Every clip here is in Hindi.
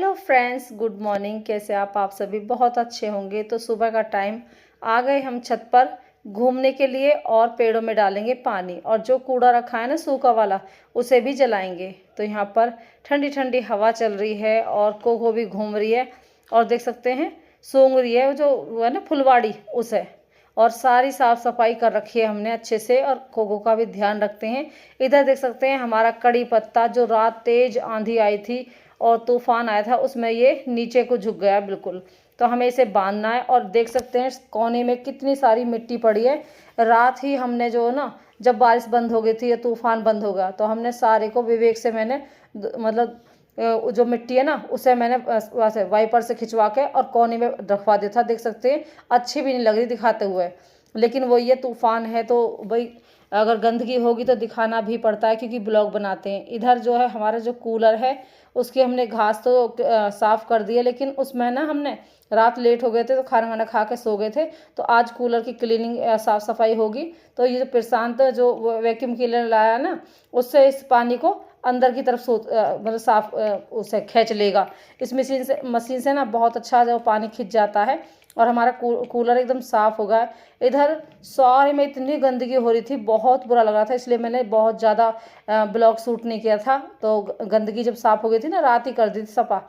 Hello friends, good morning. कैसे आप सभी बहुत अच्छे होंगे। तो सुबह का टाइम आ गए हम छत पर घूमने के लिए और पेड़ों में डालेंगे पानी, और जो कूड़ा रखा है ना सूखा वाला उसे भी जलाएंगे। तो यहाँ पर ठंडी ठंडी हवा चल रही है और कोको भी घूम रही है, और देख सकते हैं सूंघ रही है जो वो है ना फुलवाड़ी उसे। और सारी साफ सफाई कर रखी है हमने अच्छे से, और कोको का भी ध्यान रखते हैं। इधर देख सकते हैं हमारा कड़ी पत्ता, जो रात तेज आंधी आई थी और तूफान आया था, उसमें ये नीचे को झुक गया बिल्कुल। तो हमें इसे बांधना है। और देख सकते हैं कोने में कितनी सारी मिट्टी पड़ी है। रात ही हमने जो ना, जब बारिश बंद हो गई थी या तूफान बंद हो गया, तो हमने सारे को विवेक से मैंने मतलब जो मिट्टी है ना उसे मैंने वैसे वाइपर से खिंचवा के और कोने में रखवा दिया था। देख सकते हैं अच्छी भी नहीं लग रही दिखाते हुए, लेकिन वो ये तूफान है तो भाई अगर गंदगी होगी तो दिखाना भी पड़ता है, क्योंकि ब्लॉग बनाते हैं। इधर जो है हमारा जो कूलर है उसकी हमने घास तो साफ़ कर दी है, लेकिन उसमें ना हमने रात लेट हो गए थे तो खाना वाना खा के सो गए थे। तो आज कूलर की क्लीनिंग साफ़ सफाई होगी। तो ये जो प्रशांत जो वैक्यूम क्लीनर लाया ना, उससे इस पानी को अंदर की तरफ मतलब साफ उसे खींच लेगा। इस मशीन से ना बहुत अच्छा जो पानी खिंच जाता है, और हमारा कूलर एकदम साफ़ हो गया। इधर सारे में इतनी गंदगी हो रही थी, बहुत बुरा लग रहा था, इसलिए मैंने बहुत ज़्यादा ब्लॉग शूट नहीं किया था। तो गंदगी जब साफ़ हो गई थी ना, रात ही कर दी थी सफा।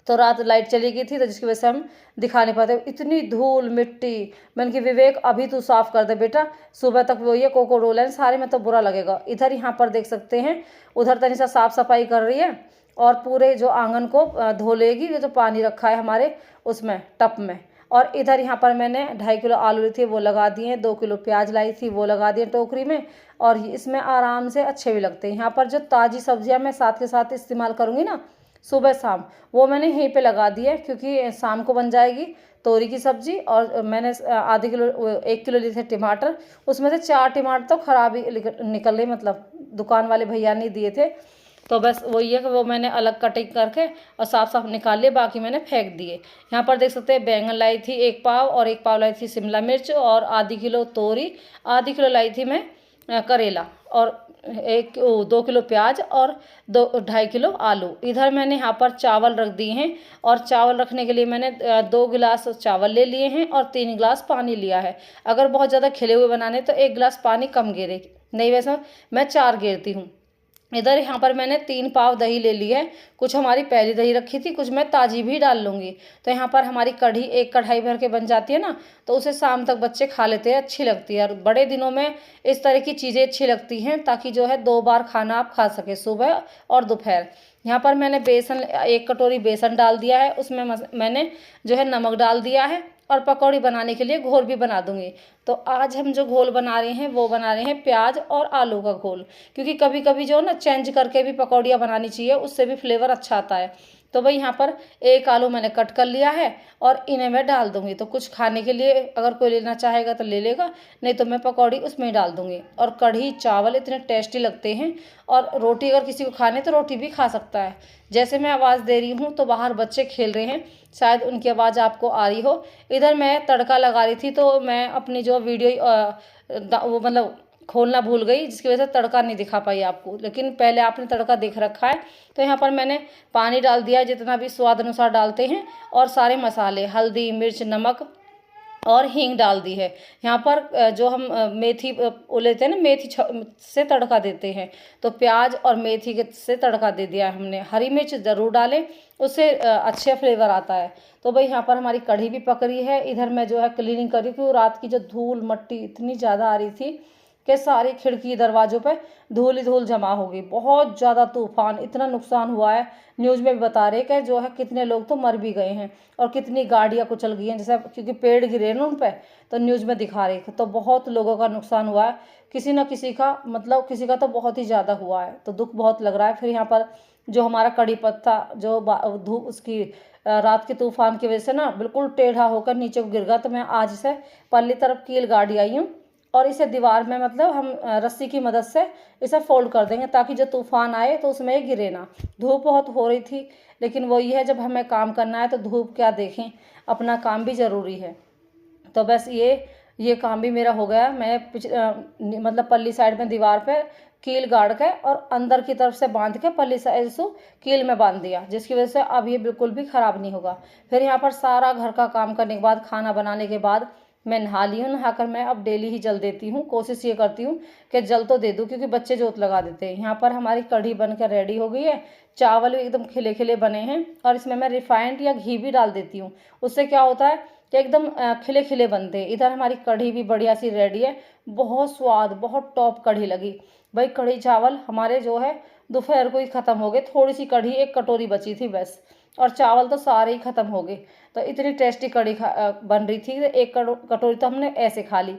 तो रात लाइट चली गई थी, तो जिसकी वजह से हम दिखा नहीं पाते। इतनी धूल मिट्टी, मैंने कि विवेक अभी तू साफ़ कर दे बेटा, सुबह तक वो ये कोको रोल है सारे में तो बुरा लगेगा। इधर यहाँ पर देख सकते हैं उधर तनी सा साफ़ सफाई कर रही है, और पूरे जो आंगन को धो लेगी। ये जो पानी रखा है हमारे उसमें टप में। और इधर यहाँ पर मैंने 2.5 किलो आलू ली थी वो लगा दिए, 2 किलो प्याज लाई थी वो लगा दिए टोकरी में, और इसमें आराम से अच्छे भी लगते हैं। यहाँ पर जो ताज़ी सब्जियाँ मैं साथ के साथ इस्तेमाल करूँगी ना सुबह शाम, वो मैंने यहीं पे लगा दी है, क्योंकि शाम को बन जाएगी तोरी की सब्जी। और मैंने आधे किलो 1 किलो लिए थे टमाटर, उसमें से 4 टमाटर तो ख़राब ही निकल रहे, मतलब दुकान वाले भैया ने दिए थे। तो बस वही है कि वो मैंने अलग कटिंग करके और साफ साफ निकाल लिए, बाकी मैंने फेंक दिए। यहाँ पर देख सकते हैं बैंगन लाई थी 1 पाव, और 1 पाव लाई थी शिमला मिर्च, और आधी किलो तोरी, आधी किलो लाई थी मैं करेला, और 2 किलो प्याज, और 2.5 किलो आलू। इधर मैंने यहाँ पर चावल रख दिए हैं, और चावल रखने के लिए मैंने 2 गिलास चावल ले लिए हैं और 3 गिलास पानी लिया है। अगर बहुत ज़्यादा खिले हुए बनाने तो 1 गिलास पानी कम गिरे, नहीं वैसे मैं 4 गिरती हूँ। इधर यहाँ पर मैंने 3 पाव दही ले ली है, कुछ हमारी पहली दही रखी थी, कुछ मैं ताज़ी भी डाल लूँगी। तो यहाँ पर हमारी कढ़ी 1 कढ़ाई भर के बन जाती है ना, तो उसे शाम तक बच्चे खा लेते हैं, अच्छी लगती है। और बड़े दिनों में इस तरह की चीज़ें अच्छी लगती हैं, ताकि जो है 2 बार खाना आप खा सके, सुबह और दोपहर। यहाँ पर मैंने बेसन 1 कटोरी बेसन डाल दिया है, उसमें मैंने जो है नमक डाल दिया है, और पकौड़ी बनाने के लिए घोल भी बना दूंगी। तो आज हम जो घोल बना रहे हैं वो बना रहे हैं प्याज और आलू का घोल, क्योंकि कभी कभी जो ना चेंज करके भी पकौड़ियाँ बनानी चाहिए, उससे भी फ्लेवर अच्छा आता है। तो भाई यहाँ पर 1 आलू मैंने कट कर लिया है, और इन्हें मैं डाल दूंगी। तो कुछ खाने के लिए अगर कोई लेना चाहेगा तो ले लेगा, नहीं तो मैं पकौड़ी उसमें ही डाल दूंगी। और कढ़ी चावल इतने टेस्टी लगते हैं, और रोटी अगर किसी को खाने तो रोटी भी खा सकता है। जैसे मैं आवाज़ दे रही हूँ तो बाहर बच्चे खेल रहे हैं, शायद उनकी आवाज़ आपको आ रही हो। इधर मैं तड़का लगा रही थी, तो मैं अपनी जो वीडियो वो मतलब खोलना भूल गई, जिसकी वजह से तड़का नहीं दिखा पाई आपको, लेकिन पहले आपने तड़का देख रखा है। तो यहाँ पर मैंने पानी डाल दिया, जितना भी स्वाद अनुसार डालते हैं, और सारे मसाले हल्दी मिर्च नमक और हींग डाल दी है। यहाँ पर जो हम मेथी लेते हैं ना, मेथी से तड़का देते हैं, तो प्याज और मेथी के से तड़का दे दिया है हमने। हरी मिर्च ज़रूर डालें, उससे अच्छा फ्लेवर आता है। तो भाई यहाँ पर हमारी कढ़ी भी पक रही है। इधर मैं जो है क्लीनिंग कर रही थी, रात की जो धूल मट्टी इतनी ज़्यादा आ रही थी कि सारी खिड़की दरवाज़ों पे धूल ही धूल जमा हो गई। बहुत ज़्यादा तूफान, इतना नुकसान हुआ है, न्यूज़ में भी बता रहे कि जो है कितने लोग तो मर भी गए हैं, और कितनी गाड़ियाँ कुचल गई हैं, जैसे क्योंकि पेड़ गिरे ना उन पर, तो न्यूज़ में दिखा रहे थे। तो बहुत लोगों का नुकसान हुआ है, किसी न किसी का, मतलब किसी का तो बहुत ही ज़्यादा हुआ है, तो दुख बहुत लग रहा है। फिर यहाँ पर जो हमारा कड़ी पत्ता जो धूप उसकी रात के तूफान की वजह से ना बिल्कुल टेढ़ा होकर नीचे को गिर गया। तो मैं आज से पल्ली तरफ कील गाड़ी आई हूँ, और इसे दीवार में मतलब हम रस्सी की मदद से इसे फोल्ड कर देंगे, ताकि जब तूफान आए तो उसमें ये गिरे ना। धूप बहुत हो रही थी, लेकिन वही है, जब हमें काम करना है तो धूप क्या देखें, अपना काम भी ज़रूरी है। तो बस ये काम भी मेरा हो गया। मैं मतलब पल्ली साइड में दीवार पर कील गाड़ के और अंदर की तरफ से बांध के पल्ली से ऐसे कील में बांध दिया, जिसकी वजह से अब ये बिल्कुल भी ख़राब नहीं होगा। फिर यहाँ पर सारा घर का काम करने के बाद, खाना बनाने के बाद मैं नहा ली हूँ। नहाकर मैं अब डेली ही जल देती हूँ, कोशिश ये करती हूँ कि जल तो दे दूँ, क्योंकि बच्चे जोत लगा देते हैं। यहाँ पर हमारी कढ़ी बनकर रेडी हो गई है। चावल भी एकदम खिले खिले बने हैं और इसमें मैं रिफाइंड या घी भी डाल देती हूँ। उससे क्या होता है कि एकदम खिले खिले बनते हैं। इधर हमारी कढ़ी भी बढ़िया सी रेडी है, बहुत स्वाद, बहुत टॉप कढ़ी लगी भाई। कढ़ी चावल हमारे जो है दोपहर को ही ख़त्म हो गए, थोड़ी सी कढ़ी 1 कटोरी बची थी बस, और चावल तो सारे ही ख़त्म हो गए। तो इतनी टेस्टी कढ़ी बन रही थी। 1 कटोरी तो हमने ऐसे खा ली,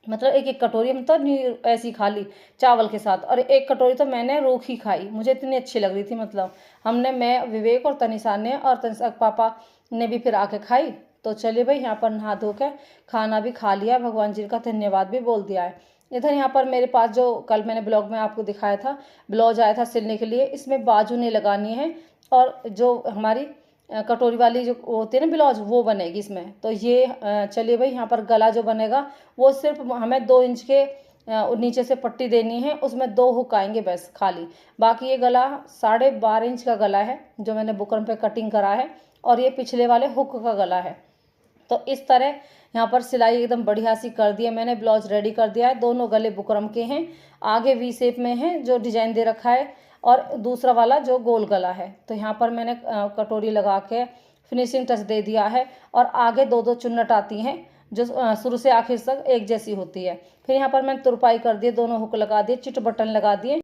मतलब 1 कटोरी हम तो नहीं ऐसी खा ली चावल के साथ, और 1 कटोरी तो मैंने रूखी खाई, मुझे इतनी अच्छी लग रही थी। मतलब हमने, मैं, विवेक और तनिषा ने, और तनिषा के पापा ने भी फिर आके खाई। तो चलिए भाई, यहाँ पर नहा धो के खाना भी खा लिया, भगवान जी का धन्यवाद भी बोल दिया है। इधर यहाँ पर मेरे पास जो कल मैंने ब्लॉग में आपको दिखाया था, ब्लाउज आया था सिलने के लिए, इसमें बाजू नहीं लगानी है, और जो हमारी कटोरी वाली जो होती है ना ब्लाउज, वो बनेगी इसमें। तो ये चलिए भाई, यहाँ पर गला जो बनेगा वो सिर्फ हमें 2 इंच के नीचे से पट्टी देनी है, उसमें 2 हुक आएंगे बस खाली। बाकी ये गला 12.5 इंच का गला है जो मैंने बुकरम पे कटिंग करा है, और ये पिछले वाले हुक का गला है। तो इस तरह यहाँ पर सिलाई एकदम बढ़िया सी कर दी है मैंने, ब्लाउज रेडी कर दिया है। दोनों गले बुकरम के हैं, आगे वी शेप में है जो डिजाइन दे रखा है, और दूसरा वाला जो गोल गला है। तो यहाँ पर मैंने कटोरी लगा के फिनिशिंग टच दे दिया है, और आगे 2-2 चुन्नट आती हैं जो शुरू से आखिर तक एक जैसी होती है। फिर यहाँ पर मैंने तुरपाई कर दी, दोनों हुक लगा दिए, चिट बटन लगा दिए।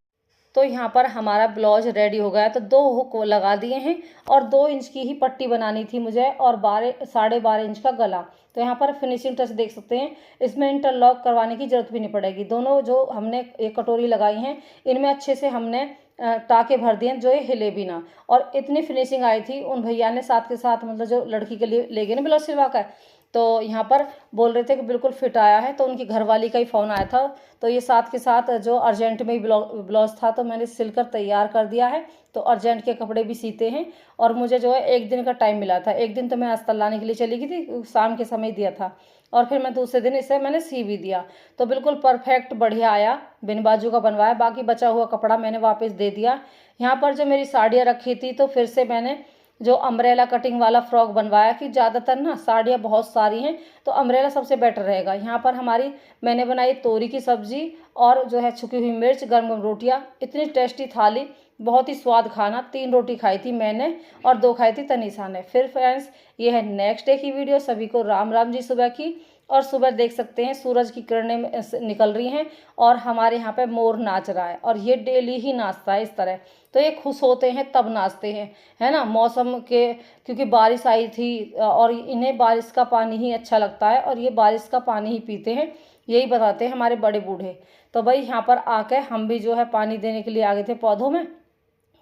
तो यहाँ पर हमारा ब्लाउज रेडी हो गया है। तो 2 हुक लगा दिए हैं, और 2 इंच की ही पट्टी बनानी थी मुझे, और 12.5 इंच का गला। तो यहाँ पर फिनिशिंग टच देख सकते हैं, इसमें इंटरलॉक करवाने की जरूरत भी नहीं पड़ेगी। दोनों जो हमने 1 कटोरी लगाई हैं, इनमें अच्छे से हमने टाके भर दिए जो ये हिले भी ना। और इतनी फिनिशिंग आई थी, उन भैया ने साथ के साथ, मतलब जो लड़की के लिए ले गए ना ब्लाउज सिलवा कर, तो यहाँ पर बोल रहे थे कि बिल्कुल फिट आया है। तो उनकी घरवाली का ही फ़ोन आया था, तो ये साथ के साथ जो अर्जेंट में ही ब्लाउज था, तो मैंने सिलकर तैयार कर दिया है। तो अर्जेंट के कपड़े भी सीते हैं, और मुझे जो है 1 दिन का टाइम मिला था। 1 दिन तो मैं अस्तर लाने के लिए चली गई थी, शाम के समय दिया था, और फिर मैं दूसरे दिन इसे मैंने सी भी दिया। तो बिल्कुल परफेक्ट बढ़िया आया, बिन बाजू का बनवाया। बाकी बचा हुआ कपड़ा मैंने वापस दे दिया। यहाँ पर जो मेरी साड़ियाँ रखी थी, तो फिर से मैंने जो अम्ब्रेला कटिंग वाला फ्रॉक बनवाया, कि ज़्यादातर ना साड़ियाँ बहुत सारी हैं, तो अम्ब्रेला सबसे बेटर रहेगा। यहाँ पर हमारी मैंने बनाई तोरी की सब्जी, और जो है छुकी हुई मिर्च, गर्म गर्म रोटियाँ, इतनी टेस्टी थाली, बहुत ही स्वाद खाना। 3 रोटी खाई थी मैंने, और 2 खाई थी तनिषा ने। फिर फ्रेंड्स, ये है नेक्स्ट डे की वीडियो। सभी को राम राम जी सुबह की। और सुबह देख सकते हैं सूरज की किरणें निकल रही हैं, और हमारे यहाँ पे मोर नाच रहा है, और ये डेली ही नाचता है इस तरह। तो ये खुश होते हैं तब नाचते हैं, है ना, मौसम के, क्योंकि बारिश आई थी, और इन्हें बारिश का पानी ही अच्छा लगता है, और ये बारिश का पानी ही पीते हैं, यही बताते हैं हमारे बड़े बूढ़े। तो भाई यहाँ पर आके हम भी जो है पानी देने के लिए आ गए थे पौधों में,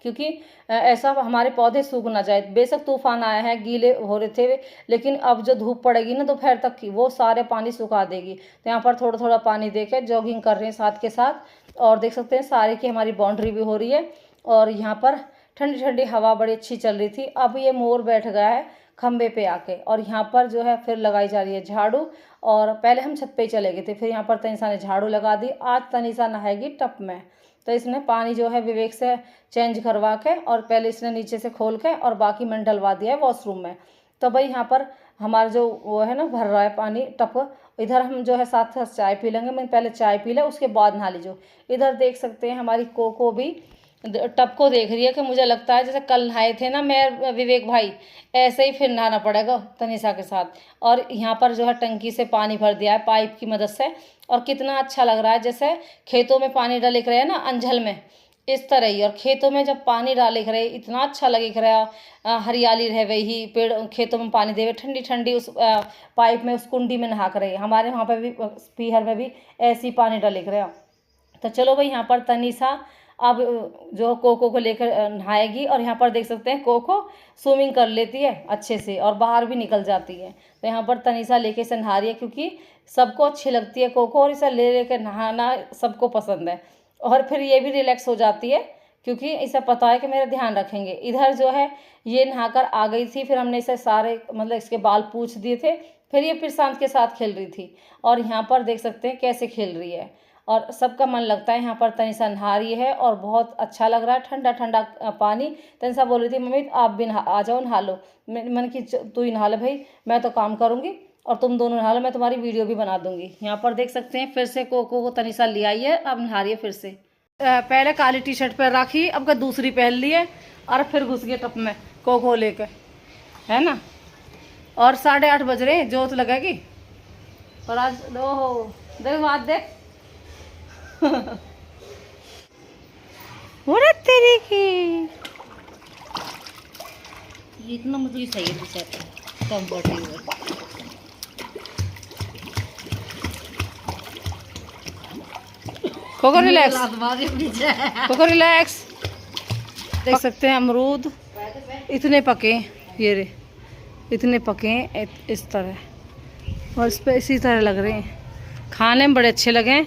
क्योंकि ऐसा हमारे पौधे सूख ना जाए। बेशक तूफान आया है, गीले हो रहे थे, लेकिन अब जो धूप पड़ेगी ना दोपहर तक की, वो सारे पानी सुखा देगी। तो यहाँ पर थोड़ा थोड़ा पानी देके जॉगिंग कर रहे हैं साथ के साथ। और देख सकते हैं सारे की हमारी बाउंड्री भी हो रही है, और यहाँ पर ठंडी ठंडी हवा बड़ी अच्छी चल रही थी। अब ये मोर बैठ गया है खंबे पे आके, और यहाँ पर जो है फिर लगाई जा रही है झाड़ू। और पहले हम छत पे ही चले गए थे, फिर यहाँ पर तनिषा ने झाड़ू लगा दी। आज तनिषा नहाएगी टप में, तो इसने पानी जो है विवेक से चेंज करवा के, और पहले इसने नीचे से खोल के, और बाकी मैंने डलवा दिया है वॉशरूम में। तो भाई यहाँ पर हमारा जो वो है ना, भर रहा है पानी टप। इधर हम जो है साथ साथ चाय पी लेंगे, मैं पहले चाय पी ले, उसके बाद नहा लीजिए। इधर देख सकते हैं हमारी कोको भी टप को देख रही है, कि मुझे लगता है जैसे कल नहाए थे ना मैं विवेक भाई, ऐसे ही फिर नहाना पड़ेगा तनिषा के साथ। और यहाँ पर जो है टंकी से पानी भर दिया है पाइप की मदद से, और कितना अच्छा लग रहा है, जैसे खेतों में पानी डाले रहे ना अंझल में, इस तरह ही। और खेतों में जब पानी डाले रहे, इतना अच्छा लगे रहा, हरियाली रहे, वही पेड़ खेतों में पानी दे, ठंडी ठंडी उस पाइप में, उस कुंडी में नहा कर रहे। हमारे वहाँ पर भी पीहर में भी ऐसी पानी डाले रहे। तो चलो भाई, यहाँ पर तनिषा अब जो कोको को लेकर नहाएगी, और यहाँ पर देख सकते हैं कोको स्विमिंग कर लेती है अच्छे से, और बाहर भी निकल जाती है। तो यहाँ पर तनिषा लेके से नहा रही है, क्योंकि सबको अच्छी लगती है कोको, और इसे ले लेकर नहाना सबको पसंद है। और फिर ये भी रिलैक्स हो जाती है, क्योंकि इसे पता है कि मेरा ध्यान रखेंगे। इधर जो है ये नहाकर आ गई थी, फिर हमने इसे सारे, मतलब इसके बाल पूछ दिए थे, फिर ये प्रशांत के साथ खेल रही थी। और यहाँ पर देख सकते हैं कैसे खेल रही है। और सबका मन लगता है। यहाँ पर तनिषा नहा रही है और बहुत अच्छा लग रहा है, ठंडा ठंडा पानी। तनिषा बोल रही थी मम्मी आप भी आ जाओ नहा लो। मन की तू ही नहा ले भाई, मैं तो काम करूँगी और तुम दोनों नहा लो, मैं तुम्हारी वीडियो भी बना दूंगी। यहाँ पर देख सकते हैं फिर से कोको को तनिषा ले आई है, अब नहा रही है फिर से। पहले काली टी शर्ट पहन रखी, अब का दूसरी पहन ली है और फिर घुस गए टप में कोको लेकर, है ना। और 8:30 बज रहे, जोत लगेगी। और आज ओहो देख बात देख वो तेरी की इतना मुझे सही है comfortable. Coco relax, coco relax. देख सकते हैं अमरूद इतने पके, ये रे इतने पके हैं इस तरह, और इस पर इसी तरह लग रहे हैं, खाने में बड़े अच्छे लगे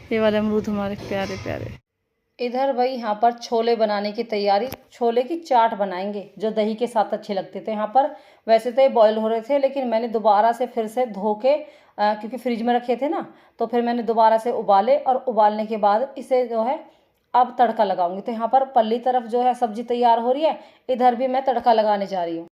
ये वाले अमरूद हमारे प्यारे प्यारे। इधर भाई यहाँ पर छोले बनाने की तैयारी, छोले की चाट बनाएंगे जो दही के साथ अच्छे लगते थे। यहाँ पर वैसे तो ये बॉयल हो रहे थे, लेकिन मैंने दोबारा से फिर से धो के क्योंकि फ्रिज में रखे थे ना, तो फिर मैंने दोबारा से उबाले और उबालने के बाद इसे जो है अब तड़का लगाऊंगी। तो यहाँ पर पल्ली तरफ जो है सब्जी तैयार हो रही है, इधर भी मैं तड़का लगाने जा रही हूँ।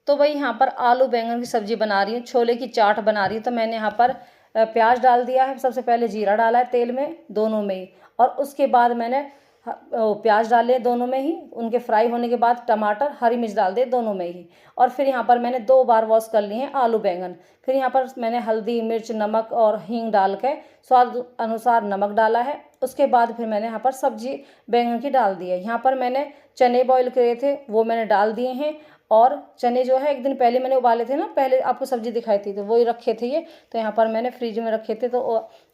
तो भाई यहाँ पर आलू बैंगन की सब्जी बना रही हूँ, छोले की चाट बना रही हूँ। तो मैंने यहाँ पर प्याज डाल दिया है, सबसे पहले जीरा डाला है तेल में, दोनों में ही, और उसके बाद मैंने प्याज डाले दोनों में ही, उनके फ्राई होने के बाद टमाटर हरी मिर्च डाल दे दोनों में ही। और फिर यहाँ पर मैंने 2 बार वॉश कर लिए हैं आलू बैंगन। फिर यहाँ पर मैंने हल्दी मिर्च नमक और हींग डाल के स्वाद अनुसार नमक डाला है। उसके बाद फिर मैंने यहाँ पर सब्जी बैंगन की डाल दी है। यहाँ पर मैंने चने बॉईल करे थे, वो मैंने डाल दिए हैं। और चने जो है एक दिन पहले मैंने उबाले थे ना, पहले आपको सब्जी दिखाई थी, तो वही रखे थे ये। तो यहाँ पर मैंने फ्रिज में रखे थे, तो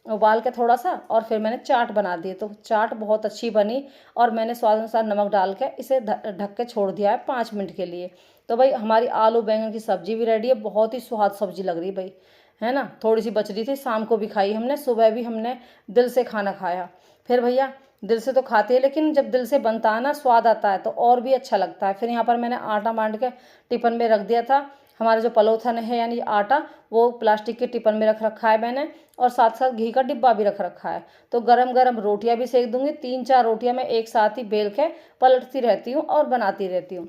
उबाल के थोड़ा सा, और फिर मैंने चाट बना दी। तो चाट बहुत अच्छी बनी, और मैंने स्वाद अनुसार नमक डाल के इसे ढक के छोड़ दिया है 5 मिनट के लिए। तो भाई हमारी आलू बैंगन की सब्जी भी रेडी है, बहुत ही स्वाद सब्जी लग रही है भाई, है ना। थोड़ी सी बच रही थी, शाम को भी खाई हमने, सुबह भी हमने दिल से खाना खाया। फिर भैया दिल से तो खाते हैं, लेकिन जब दिल से बनता है ना, स्वाद आता है तो और भी अच्छा लगता है। फिर यहाँ पर मैंने आटा बांध के टिफिन में रख दिया था। हमारा जो पलोथन है यानी आटा, वो प्लास्टिक के टिफिन में रख रखा है मैंने, और साथ साथ घी का डिब्बा भी रख रखा है। तो गरम गरम रोटियां भी सेक दूंगी, 3-4 रोटियां मैं एक साथ ही बेल के पलटती रहती हूँ और बनाती रहती हूँ।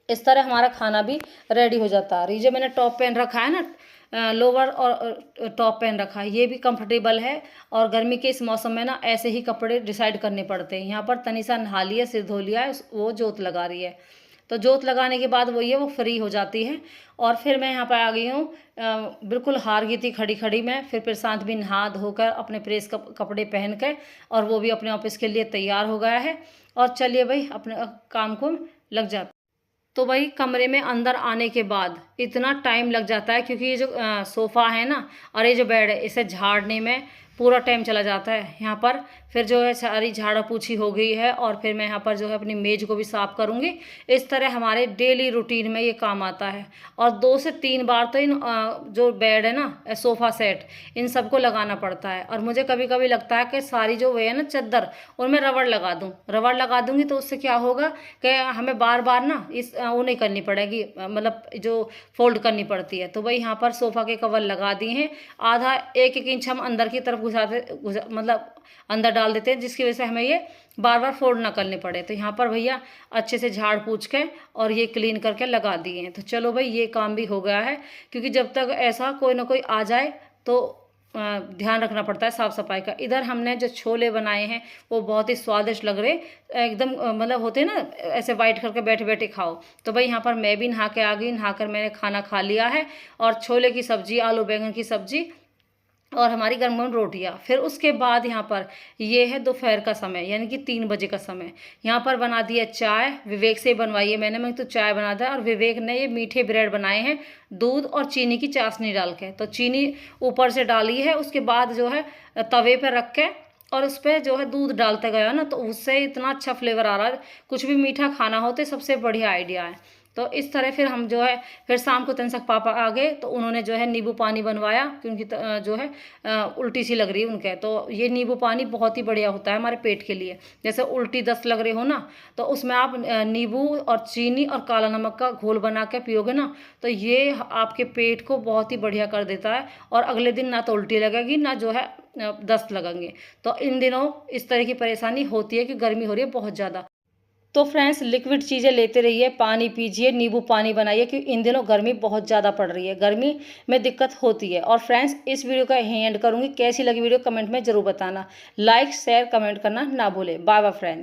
इस तरह हमारा खाना भी रेडी हो जाता है। ये जो मैंने टॉप पहन रखा है ना, लोअर और टॉप पहन रखा है, ये भी कंफर्टेबल है। और गर्मी के इस मौसम में ना ऐसे ही कपड़े डिसाइड करने पड़ते हैं। यहाँ पर तनिषा नहा लिया, सिर धो लिया है, वो जोत लगा रही है। तो जोत लगाने के बाद वही है, वो फ्री हो जाती है। और फिर मैं यहाँ पर आ गई हूँ, बिल्कुल हार गई थी खड़ी खड़ी में। फिर प्रशांत भी नहा धोकर अपने प्रेस कपड़े पहन के, और वो भी अपने ऑफिस के लिए तैयार हो गया है। और चलिए भाई अपने काम को लग जाते। तो भाई कमरे में अंदर आने के बाद इतना टाइम लग जाता है, क्योंकि ये जो सोफ़ा है ना और ये जो बेड है, इसे झाड़ने में पूरा टाइम चला जाता है। यहाँ पर फिर जो है सारी झाड़ा पूछी हो गई है, और फिर मैं यहाँ पर जो है अपनी मेज़ को भी साफ़ करूँगी। इस तरह हमारे डेली रूटीन में ये काम आता है। और 2 से 3 बार तो इन जो बेड है ना, सोफ़ा सेट, इन सबको लगाना पड़ता है। और मुझे कभी कभी लगता है कि सारी जो वे है ना चादर, उनमें रबड़ लगा दूँ, रबड़ लगा दूँगी तो उससे क्या होगा कि हमें बार बार ना वो नहीं करनी पड़ेगी, मतलब जो फोल्ड करनी पड़ती है। तो भाई यहाँ पर सोफ़ा के कवर लगा दिए हैं, आधा 1-1 इंच हम अंदर की तरफ मतलब अंदर डाल देते हैं, जिसकी वजह से हमें ये बार बार फोल्ड ना करने पड़े। तो यहाँ पर भैया अच्छे से झाड़ पूछ के और ये क्लीन करके लगा दिए हैं। तो चलो भाई ये काम भी हो गया है, क्योंकि जब तक ऐसा कोई ना कोई आ जाए तो ध्यान रखना पड़ता है साफ़ सफाई का। इधर हमने जो छोले बनाए हैं वो बहुत ही स्वादिष्ट लग रहे, एकदम मतलब होते हैं ना ऐसे वाइट करके बैठे बैठे खाओ। तो भाई यहाँ पर मैं भी नहा के आ गई, नहाकर मैंने खाना खा लिया है, और छोले की सब्जी, आलू बैंगन की सब्जी और हमारी गर्म गर्म रोटियाँ। फिर उसके बाद यहाँ पर ये है दोपहर का समय, यानी कि 3 बजे का समय। यहाँ पर बना दिया चाय, विवेक से बनवाई है मैंने तो चाय बना दिया, और विवेक ने ये मीठे ब्रेड बनाए हैं दूध और चीनी की चाशनी डाल के। तो चीनी ऊपर से डाली है, उसके बाद जो है तवे पर रख के और उस पर जो है दूध डालते गया ना, तो उससे इतना अच्छा फ्लेवर आ रहा है। कुछ भी मीठा खाना हो तो सबसे बढ़िया आइडिया है। तो इस तरह फिर हम जो है फिर शाम को तनसक पापा आ गए तो उन्होंने जो है नींबू पानी बनवाया, क्योंकि जो है उल्टी सी लग रही है उनके। तो ये नींबू पानी बहुत ही बढ़िया होता है हमारे पेट के लिए। जैसे उल्टी दस्त लग रही हो ना, तो उसमें आप नींबू और चीनी और काला नमक का घोल बना के पियोगे ना, तो ये आपके पेट को बहुत ही बढ़िया कर देता है, और अगले दिन ना तो उल्टी लगेगी ना जो है दस्त लगेंगे। तो इन दिनों इस तरह की परेशानी होती है कि गर्मी हो रही है बहुत ज़्यादा। तो फ्रेंड्स, लिक्विड चीज़ें लेते रहिए, पानी पीजिए, नींबू पानी बनाइए, क्योंकि इन दिनों गर्मी बहुत ज़्यादा पड़ रही है, गर्मी में दिक्कत होती है। और फ्रेंड्स, इस वीडियो का यहीं एंड करूँगी। कैसी लगी वीडियो कमेंट में ज़रूर बताना। लाइक शेयर कमेंट करना ना भूलें। Bye bye friends.